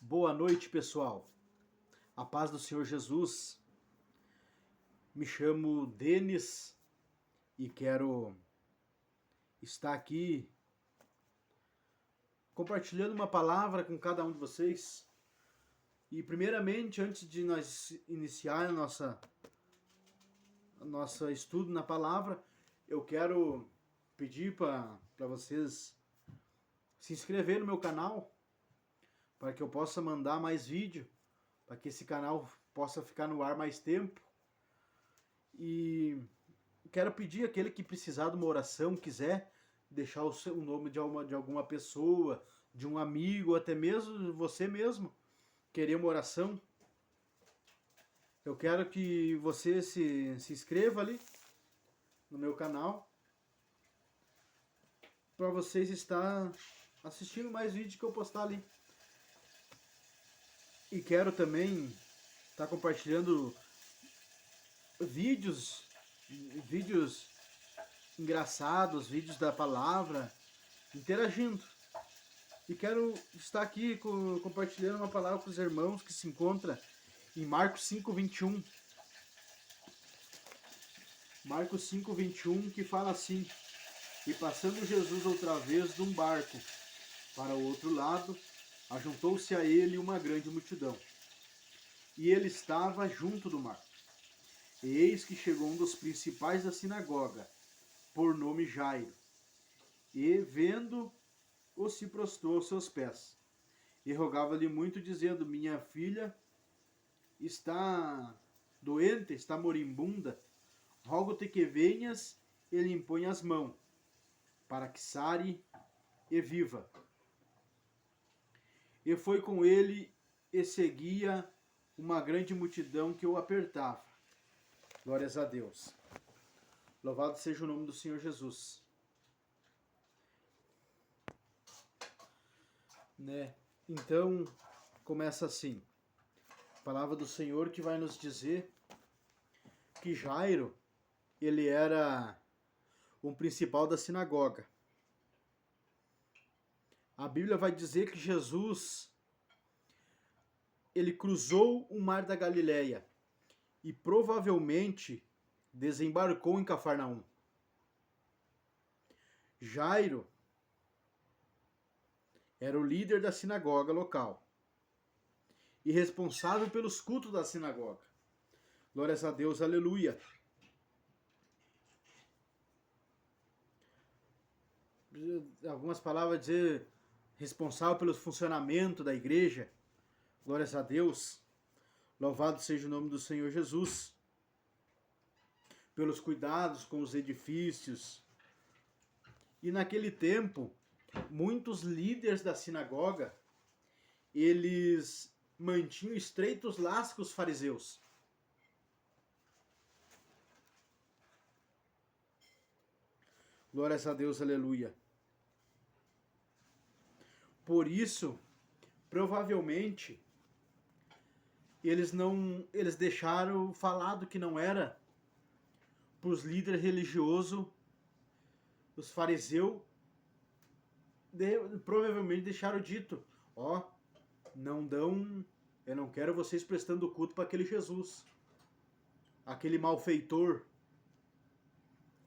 Boa noite, pessoal. A paz do Senhor Jesus. Me chamo Denis e quero estar aqui compartilhando uma palavra com cada um de vocês. E primeiramente, antes de nós iniciar nosso estudo na palavra, eu quero pedir para vocês se inscrever no meu canal, para que eu possa mandar mais vídeo, para que esse canal possa ficar no ar mais tempo. E quero pedir aquele que precisar de uma oração, quiser deixar o nome de alguma pessoa, de um amigo, até mesmo você mesmo, querer uma oração. Eu quero que você se inscreva ali no meu canal, para vocês estar assistindo mais vídeos que eu postar ali. E quero também estar compartilhando vídeos engraçados, vídeos da palavra, interagindo. E quero estar aqui compartilhando uma palavra com os irmãos que se encontra em Marcos 5:21. Marcos 5:21, que fala assim: E passando Jesus outra vez de um barco para o outro lado, ajuntou-se a ele uma grande multidão. E ele estava junto do mar. E eis que chegou um dos principais da sinagoga, por nome Jairo. E, vendo-o, se prostrou aos seus pés. E rogava-lhe muito, dizendo: Minha filha está doente, está moribunda. Rogo-te que venhas e lhe impõe as mãos, para que sare e viva. E foi com ele e seguia uma grande multidão que o apertava. Glórias a Deus. Louvado seja o nome do Senhor Jesus. Então, começa assim. A palavra do Senhor que vai nos dizer que Jairo, ele era um principal da sinagoga. A Bíblia vai dizer que Jesus, ele cruzou o mar da Galileia e provavelmente desembarcou em Cafarnaum. Jairo era o líder da sinagoga local e responsável pelos cultos da sinagoga. Glórias a Deus, aleluia. Algumas palavras dizer responsável pelo funcionamento da igreja. Glórias a Deus. Louvado seja o nome do Senhor Jesus. Pelos cuidados com os edifícios. E naquele tempo, muitos líderes da sinagoga, eles mantinham estreitos laços com os fariseus. Glórias a Deus, aleluia. Por isso, provavelmente, eles deixaram falado que não era para os líderes religiosos, os fariseus, provavelmente deixaram dito: eu não quero vocês prestando culto para aquele Jesus, aquele malfeitor,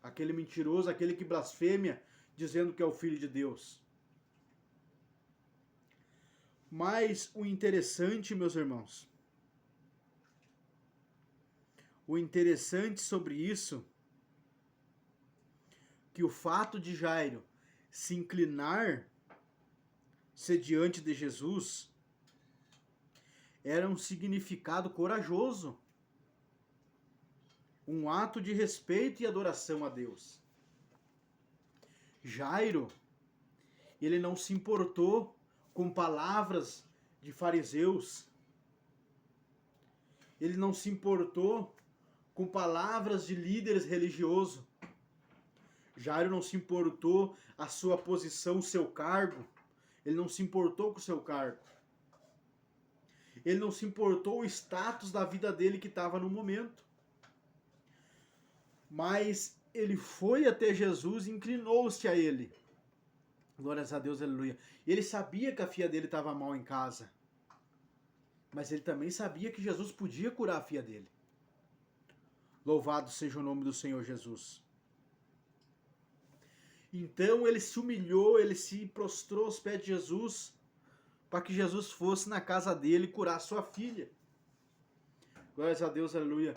aquele mentiroso, aquele que blasfêmia, dizendo que é o Filho de Deus. Mas o interessante, meus irmãos, o interessante sobre isso, que o fato de Jairo se inclinar-se diante de Jesus, era um significado corajoso, um ato de respeito e adoração a Deus. Jairo, ele não se importou com palavras de fariseus, ele não se importou com palavras de líderes religiosos. Jairo não se importou a sua posição, o seu cargo. Ele não se importou com o seu cargo. Ele não se importou o status da vida dele que estava no momento. Mas ele foi até Jesus e inclinou-se a ele. Glórias a Deus, aleluia. Ele sabia que a filha dele estava mal em casa. Mas ele também sabia que Jesus podia curar a filha dele. Louvado seja o nome do Senhor Jesus. Então ele se humilhou, ele se prostrou aos pés de Jesus, para que Jesus fosse na casa dele curar sua filha. Glórias a Deus, aleluia.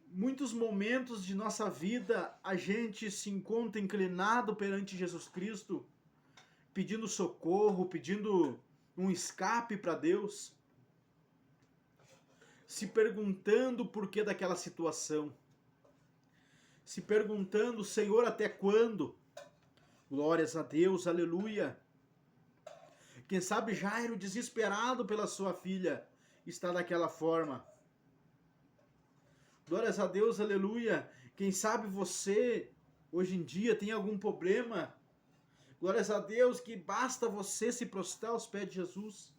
Muitos momentos de nossa vida a gente se encontra inclinado perante Jesus Cristo, pedindo socorro, pedindo um escape para Deus, se perguntando o porquê daquela situação, se perguntando, Senhor, até quando? Glórias a Deus, aleluia. Quem sabe Jairo, desesperado pela sua filha, está daquela forma. Glórias a Deus, aleluia. Quem sabe você, hoje em dia, tem algum problema. Glórias a Deus que basta você se prostrar aos pés de Jesus.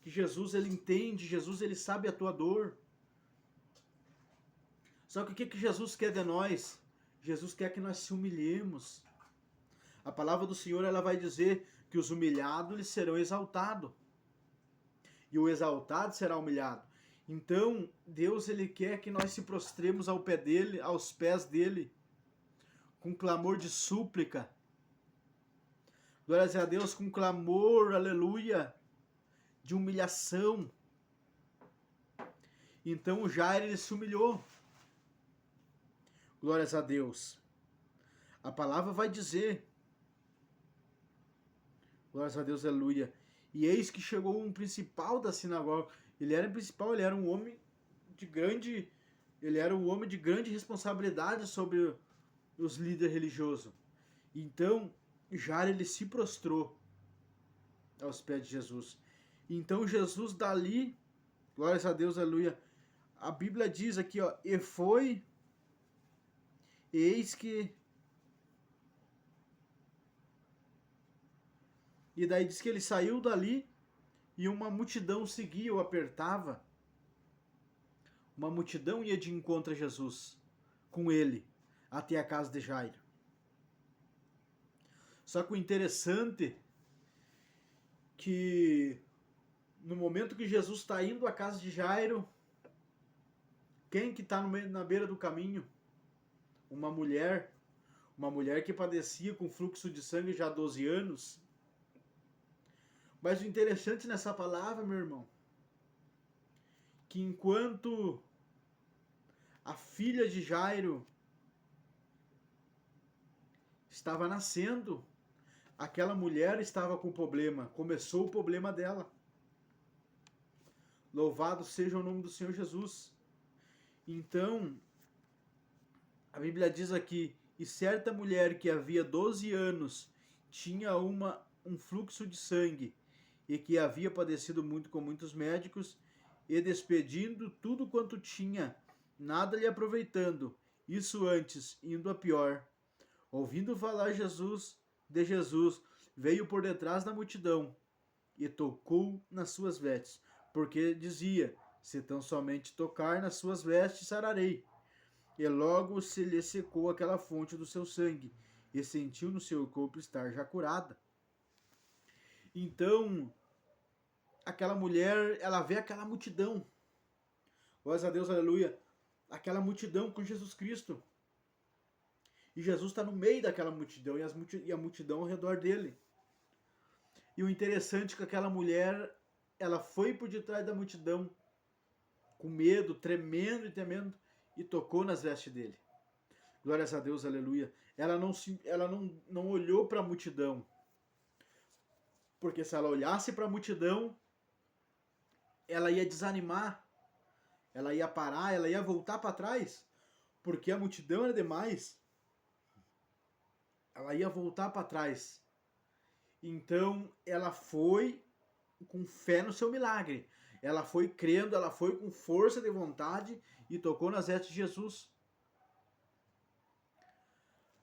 Que Jesus, ele entende, Jesus, ele sabe a tua dor. Só que o que Jesus quer de nós? Jesus quer que nós se humilhemos. A palavra do Senhor, ela vai dizer que os humilhados eles serão exaltados. E o exaltado será humilhado. Então, Deus ele quer que nós se prostremos ao pé dele, aos pés dele, com clamor de súplica. Glórias a Deus, com clamor, aleluia, de humilhação. Então o Jairo ele se humilhou. Glórias a Deus. A palavra vai dizer, glórias a Deus, aleluia. E eis que chegou um principal da sinagoga. Ele era principal, ele era um homem de grande, responsabilidade sobre os líderes religiosos. Então, Jairo ele se prostrou aos pés de Jesus. Então Jesus dali, glórias a Deus, aleluia. A Bíblia diz aqui, ó, e foi, eis que, e daí diz que ele saiu dali e uma multidão seguia, o apertava. Uma multidão ia de encontro a Jesus, com ele, até a casa de Jairo. Só que o interessante que no momento que Jesus está indo à casa de Jairo, quem que está na beira do caminho? Uma mulher que padecia com fluxo de sangue já há 12 anos. Mas o interessante nessa palavra, meu irmão, que enquanto a filha de Jairo estava nascendo, aquela mulher estava com problema, começou o problema dela. Louvado seja o nome do Senhor Jesus. Então, a Bíblia diz aqui, e certa mulher que havia 12 anos tinha um fluxo de sangue e que havia padecido muito com muitos médicos e despedindo tudo quanto tinha, nada lhe aproveitando, isso antes, indo a pior. Ouvindo falar de Jesus, veio por detrás da multidão e tocou nas suas vestes, porque dizia, se tão somente tocar nas suas vestes, sararei. E logo se lhe secou aquela fonte do seu sangue, e sentiu no seu corpo estar já curada. Então, aquela mulher, ela vê aquela multidão. Glórias a Deus, aleluia. Aquela multidão com Jesus Cristo. E Jesus está no meio daquela multidão e a multidão ao redor dele. E o interessante é que aquela mulher, ela foi por detrás da multidão, com medo, tremendo e temendo, e tocou nas vestes dele. Glórias a Deus, aleluia. Ela não olhou para a multidão. Porque se ela olhasse para a multidão, ela ia desanimar. Ela ia parar, ela ia voltar para trás. Porque a multidão era demais. Ela ia voltar para trás. Então, ela foi com fé no seu milagre. Ela foi crendo, ela foi com força de vontade e tocou nas vestes de Jesus.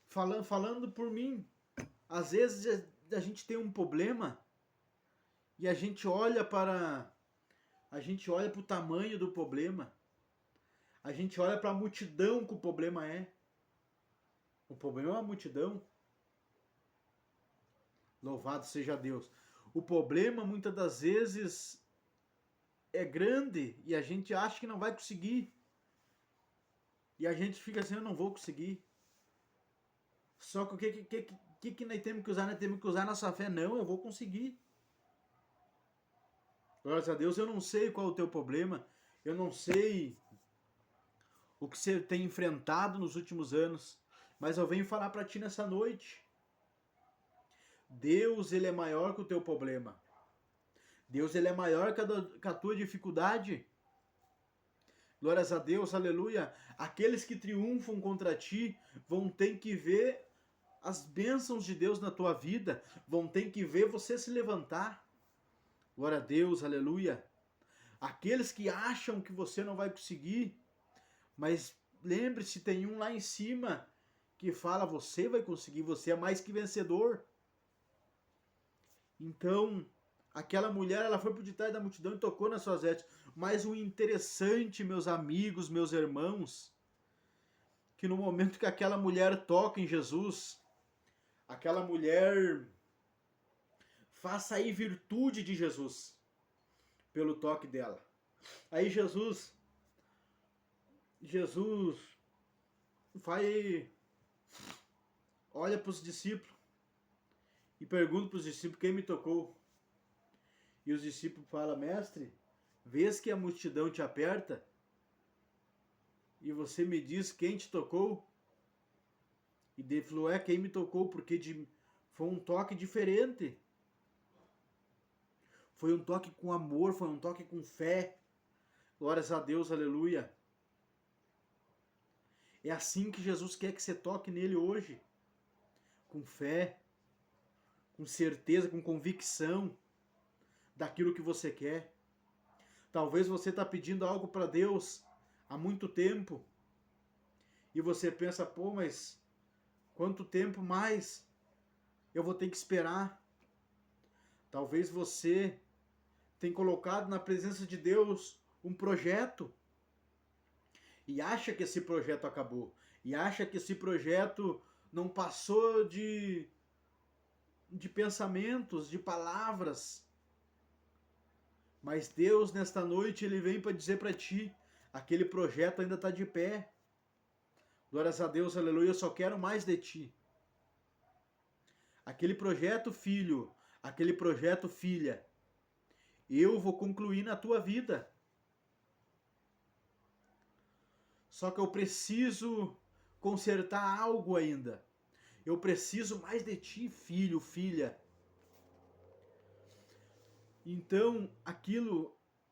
Falando por mim, às vezes a gente tem um problema e a gente olha para o tamanho do problema. A gente olha para a multidão que o problema é. O problema é a multidão. Louvado seja Deus. O problema, muitas das vezes, é grande e a gente acha que não vai conseguir. E a gente fica assim, eu não vou conseguir. Só que o que nós temos que usar? Nós temos que usar nossa fé. Não, eu vou conseguir. Glórias a Deus, eu não sei qual é o teu problema. Eu não sei o que você tem enfrentado nos últimos anos. Mas eu venho falar para ti nessa noite. Deus, ele é maior que o teu problema. Deus, ele é maior que a tua dificuldade. Glórias a Deus, aleluia. Aqueles que triunfam contra ti vão ter que ver as bênçãos de Deus na tua vida, vão ter que ver você se levantar. Glória a Deus, aleluia. Aqueles que acham que você não vai conseguir, mas lembre-se, tem um lá em cima que fala, você vai conseguir, você é mais que vencedor. Então, aquela mulher, ela foi por detrás da multidão e tocou nas suas vestes. Mas o interessante, meus amigos, meus irmãos, que no momento que aquela mulher toca em Jesus, aquela mulher faz sair virtude de Jesus pelo toque dela. Aí Jesus vai, olha para os discípulos e pergunta para os discípulos quem me tocou. E os discípulos falam, mestre, vês que a multidão te aperta e você me diz quem te tocou? E ele falou, quem me tocou, porque foi um toque diferente. Foi um toque com amor, foi um toque com fé. Glórias a Deus, aleluia. É assim que Jesus quer que você toque nele hoje. Com fé, com certeza, com convicção daquilo que você quer. Talvez você está pedindo algo para Deus há muito tempo e você pensa, pô, mas quanto tempo mais eu vou ter que esperar? Talvez você tenha colocado na presença de Deus um projeto e acha que esse projeto acabou, e acha que esse projeto não passou de pensamentos, de palavras. Mas Deus, nesta noite, ele vem para dizer para ti, aquele projeto ainda está de pé. Glórias a Deus, aleluia, eu só quero mais de ti. Aquele projeto, filho, aquele projeto, filha, eu vou concluir na tua vida. Só que eu preciso consertar algo ainda. Eu preciso mais de ti, filho, filha. Então,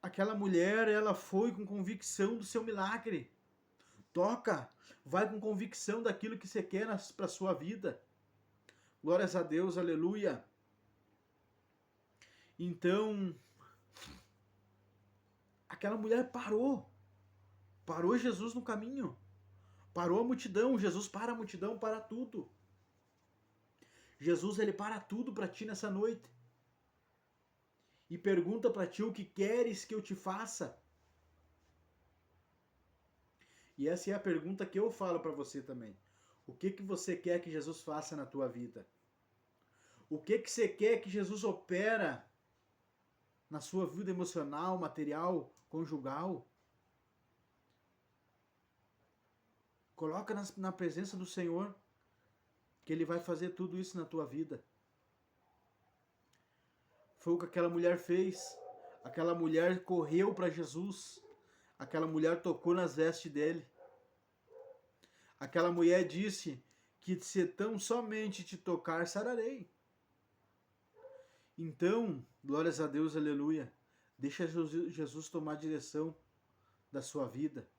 aquela mulher, ela foi com convicção do seu milagre. Toca, vai com convicção daquilo que você quer para a sua vida. Glórias a Deus, aleluia. Então, aquela mulher parou Jesus no caminho. Parou a multidão, Jesus para a multidão, para tudo. Jesus, ele para tudo para ti nessa noite. E pergunta para ti o que queres que eu te faça. E essa é a pergunta que eu falo para você também. O que você quer que Jesus faça na tua vida? O que você quer que Jesus opera na sua vida emocional, material, conjugal? Coloca na presença do Senhor, que Ele vai fazer tudo isso na tua vida. Foi o que aquela mulher fez. Aquela mulher correu para Jesus. Aquela mulher tocou nas vestes dele. Aquela mulher disse que se tão somente te tocar, sararei. Então, glórias a Deus, aleluia. Deixa Jesus tomar a direção da sua vida.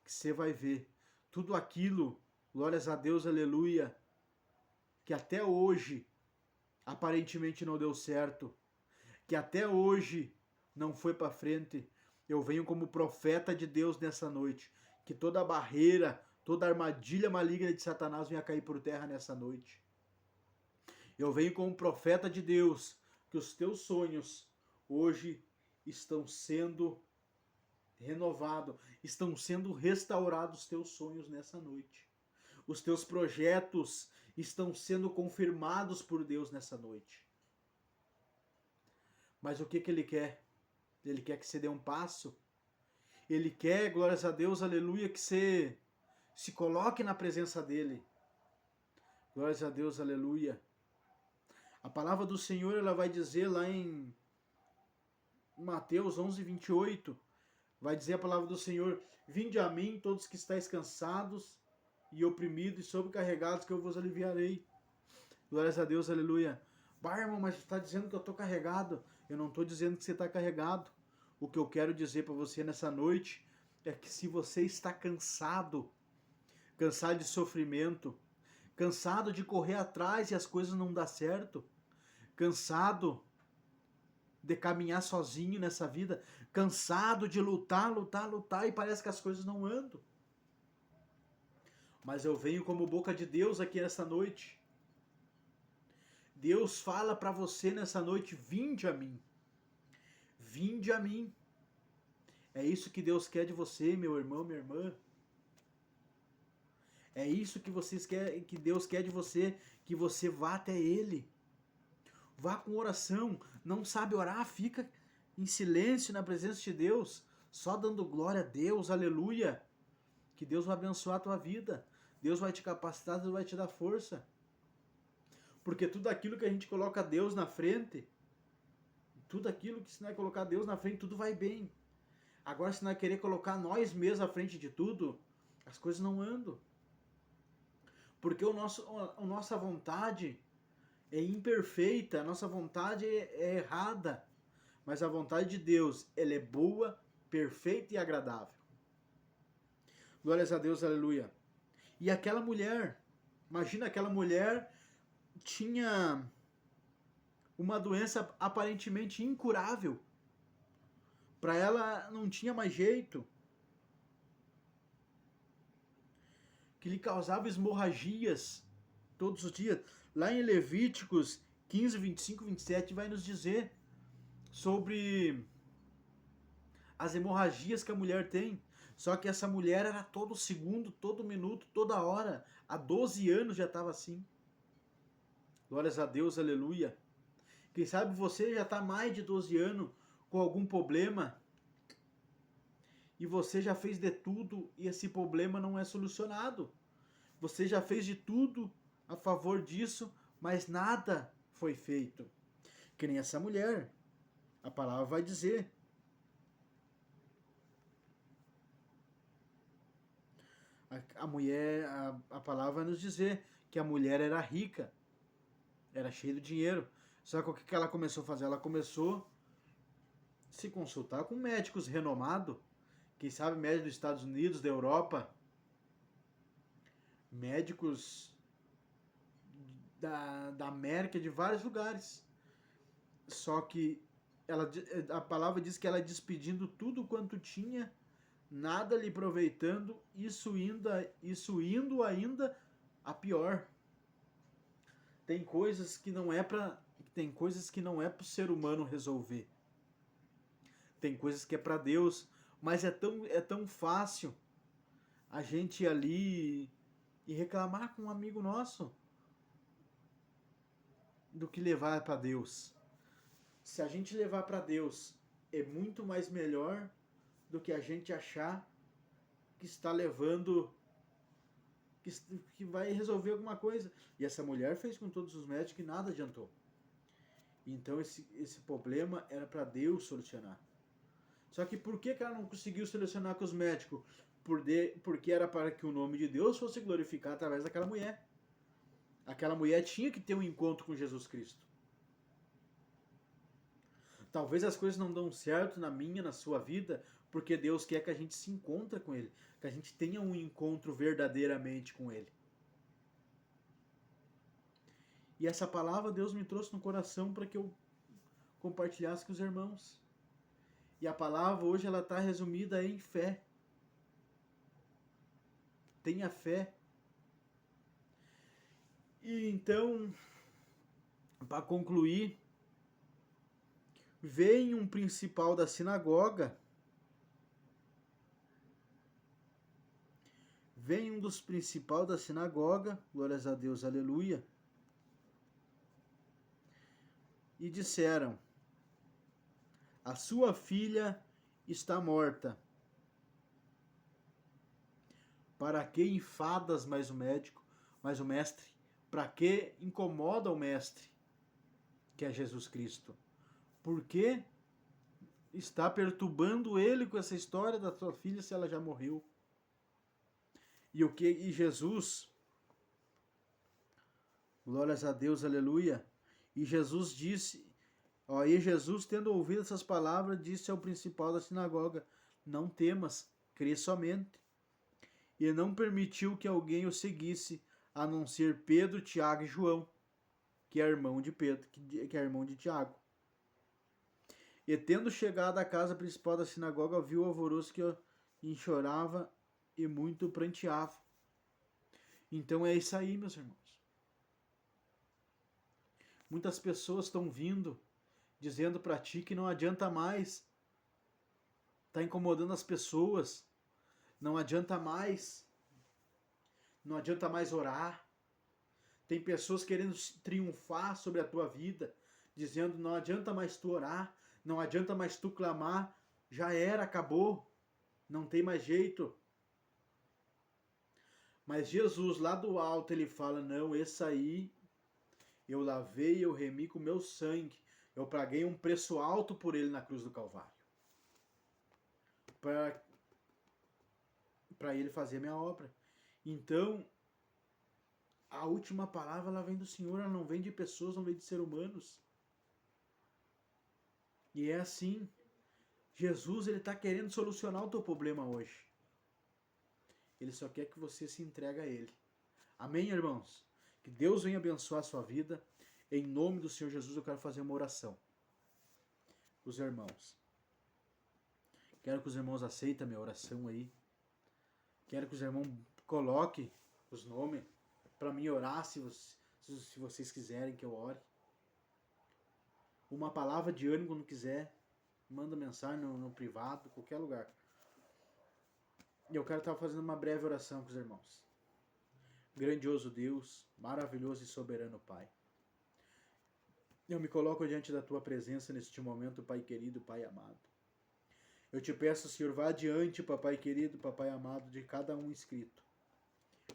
Que você vai ver tudo aquilo, glórias a Deus, aleluia, que até hoje aparentemente não deu certo, que até hoje não foi para frente. Eu venho como profeta de Deus nessa noite, que toda barreira, toda armadilha maligna de Satanás venha cair por terra nessa noite. Eu venho como profeta de Deus, que os teus sonhos hoje estão sendo renovados, estão sendo restaurados os teus sonhos nessa noite. Os teus projetos estão sendo confirmados por Deus nessa noite. Mas o que Ele quer? Ele quer que você dê um passo. Ele quer, glórias a Deus, aleluia, que você se coloque na presença dele. Glórias a Deus, aleluia. A palavra do Senhor, ela vai dizer lá em Mateus 11, 28, vai dizer a palavra do Senhor: vinde a mim, todos que estáis cansados e oprimidos e sobrecarregados, que eu vos aliviarei. Glórias a Deus, aleluia. Bah, irmão, mas você está dizendo que eu estou carregado. Eu não estou dizendo que você está carregado. O que eu quero dizer para você nessa noite é que se você está cansado, cansado de sofrimento, cansado de correr atrás e as coisas não dão certo, cansado de caminhar sozinho nessa vida, cansado de lutar e parece que as coisas não andam. Mas eu venho como boca de Deus aqui nessa noite. Deus fala para você nessa noite: vinde a mim. Vinde a mim. É isso que Deus quer de você, meu irmão, minha irmã. É isso que Deus quer de você, que você vá até Ele. Vá com oração. Não sabe orar? Fica em silêncio na presença de Deus, só dando glória a Deus, aleluia. Que Deus vai abençoar a tua vida. Deus vai te capacitar, Deus vai te dar força. Porque tudo aquilo que a gente coloca Deus na frente, tudo aquilo que se não é colocar Deus na frente, tudo vai bem. Agora, se não é querer colocar nós mesmos à frente de tudo, as coisas não andam. Porque a nossa vontade é imperfeita, a nossa vontade é errada. Mas a vontade de Deus, ela é boa, perfeita e agradável. Glórias a Deus, aleluia. E aquela mulher, imagina, aquela mulher tinha uma doença aparentemente incurável. Para ela não tinha mais jeito. Que lhe causava hemorragias todos os dias. Lá em Levíticos 15, 25, 27 vai nos dizer sobre as hemorragias que a mulher tem. Só que essa mulher era todo segundo, todo minuto, toda hora. Há 12 anos já estava assim. Glórias a Deus, aleluia. Quem sabe você já está mais de 12 anos com algum problema e você já fez de tudo e esse problema não é solucionado. Você já fez de tudo a favor disso, mas nada foi feito. Que nem essa mulher. A palavra vai dizer. A mulher, a palavra vai nos dizer que a mulher era rica, era cheia de dinheiro. Só que o que ela começou a fazer? Ela começou a se consultar com médicos renomados, quem sabe médicos dos Estados Unidos, da Europa, médicos da América, de vários lugares. Só que a palavra diz que ela despedindo tudo quanto tinha, nada lhe aproveitando, isso indo ainda a pior. Tem coisas que não é para o ser humano resolver. Tem coisas que é para Deus, mas é tão fácil a gente ir ali e reclamar com um amigo nosso do que levar para Deus. Se a gente levar para Deus, é muito mais melhor do que a gente achar que está levando, que vai resolver alguma coisa. E essa mulher fez com todos os médicos e nada adiantou. Então esse problema era para Deus solucionar. Só que por que ela não conseguiu solucionar com os médicos? Porque era para que o nome de Deus fosse glorificado através daquela mulher. Aquela mulher tinha que ter um encontro com Jesus Cristo. Talvez as coisas não dão certo na minha, na sua vida, porque Deus quer que a gente se encontre com Ele, que a gente tenha um encontro verdadeiramente com Ele. E essa palavra Deus me trouxe no coração para que eu compartilhasse com os irmãos. E a palavra hoje ela está resumida em fé. Tenha fé. E então, para concluir, vem um principal da sinagoga, vem um dos principais da sinagoga, glórias a Deus, aleluia, e disseram: a sua filha está morta. Para que enfadas mais o médico, mais o mestre? Para que incomoda o mestre, que é Jesus Cristo? Por que está perturbando ele com essa história da sua filha se ela já morreu? E Jesus, glórias a Deus, aleluia. E Jesus disse, e Jesus, tendo ouvido essas palavras, disse ao principal da sinagoga: não temas, crê somente. E não permitiu que alguém o seguisse, a não ser Pedro, Tiago e João, que é irmão de Pedro, que é irmão de Tiago. E tendo chegado à casa principal da sinagoga, viu o alvoroço que chorava e muito pranteava. Então é isso aí, meus irmãos. Muitas pessoas estão vindo dizendo para ti que não adianta mais. Está incomodando as pessoas. Não adianta mais. Não adianta mais orar. Tem pessoas querendo triunfar sobre a tua vida, dizendo não adianta mais tu orar, não adianta mais tu clamar, já era, acabou, não tem mais jeito. Mas Jesus lá do alto ele fala, não, esse aí eu lavei, eu remi com meu sangue, eu paguei um preço alto por ele na cruz do Calvário. Para ele fazer a minha obra. Então, a última palavra ela vem do Senhor, ela não vem de pessoas, não vem de seres humanos. E é assim. Jesus ele está querendo solucionar o teu problema hoje. Ele só quer que você se entregue a Ele. Amém, irmãos? Que Deus venha abençoar a sua vida. Em nome do Senhor Jesus eu quero fazer uma oração. Os irmãos. Quero que os irmãos aceitem a minha oração aí. Quero que os irmãos coloquem os nomes para mim orar se vocês quiserem que eu ore. Uma palavra de ânimo quando quiser. Manda mensagem no privado, qualquer lugar. E eu quero estar fazendo uma breve oração com os irmãos. Grandioso Deus, maravilhoso e soberano Pai. Eu me coloco diante da Tua presença neste momento, Pai querido, Pai amado. Eu te peço, Senhor, vá adiante, Papai querido, Papai amado, de cada um inscrito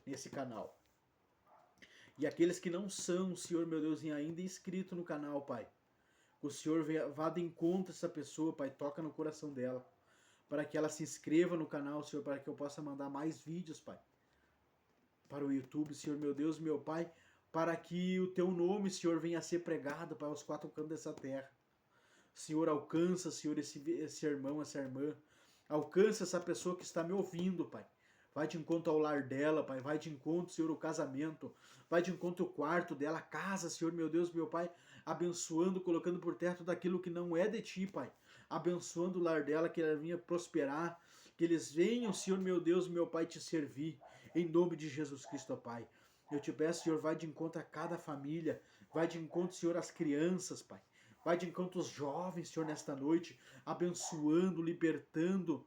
nesse canal. E aqueles que não são, Senhor, meu Deus, ainda inscrito no canal, Pai. O Senhor vá de encontro a essa pessoa, Pai, toca no coração dela. Para que ela se inscreva no canal, Senhor, para que eu possa mandar mais vídeos, Pai. Para o YouTube, Senhor, meu Deus, meu Pai, para que o Teu nome, Senhor, venha a ser pregado, Pai, aos quatro cantos dessa terra. Senhor, alcança, Senhor, esse irmão, essa irmã. Alcança essa pessoa que está me ouvindo, Pai. Vai de encontro ao lar dela, Pai. Vai de encontro, Senhor, o casamento. Vai de encontro ao quarto dela, a casa, Senhor, meu Deus, meu Pai. Abençoando, colocando por terra tudo aquilo que não é de Ti, Pai. Abençoando o lar dela, que ela venha prosperar. Que eles venham, Senhor, meu Deus, meu Pai, Te servir. Em nome de Jesus Cristo, Pai. Eu te peço, Senhor, vai de encontro a cada família. Vai de encontro, Senhor, às crianças, Pai. Vai de encontro aos jovens, Senhor, nesta noite. Abençoando, libertando.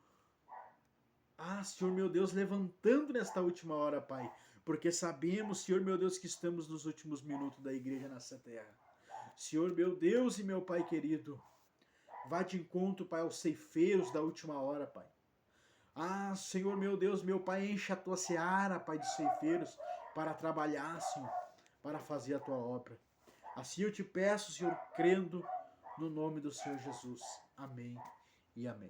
Senhor, meu Deus, levantando nesta última hora, Pai. Porque sabemos, Senhor, meu Deus, que estamos nos últimos minutos da igreja nessa terra. Senhor, meu Deus e meu Pai querido. Vá de encontro, Pai, aos ceifeiros da última hora, Pai. Senhor, meu Deus, meu Pai, enche a tua seara, Pai, de ceifeiros, para trabalhar, Senhor, para fazer a tua obra. Assim eu te peço, Senhor, crendo no nome do Senhor Jesus. Amém e amém.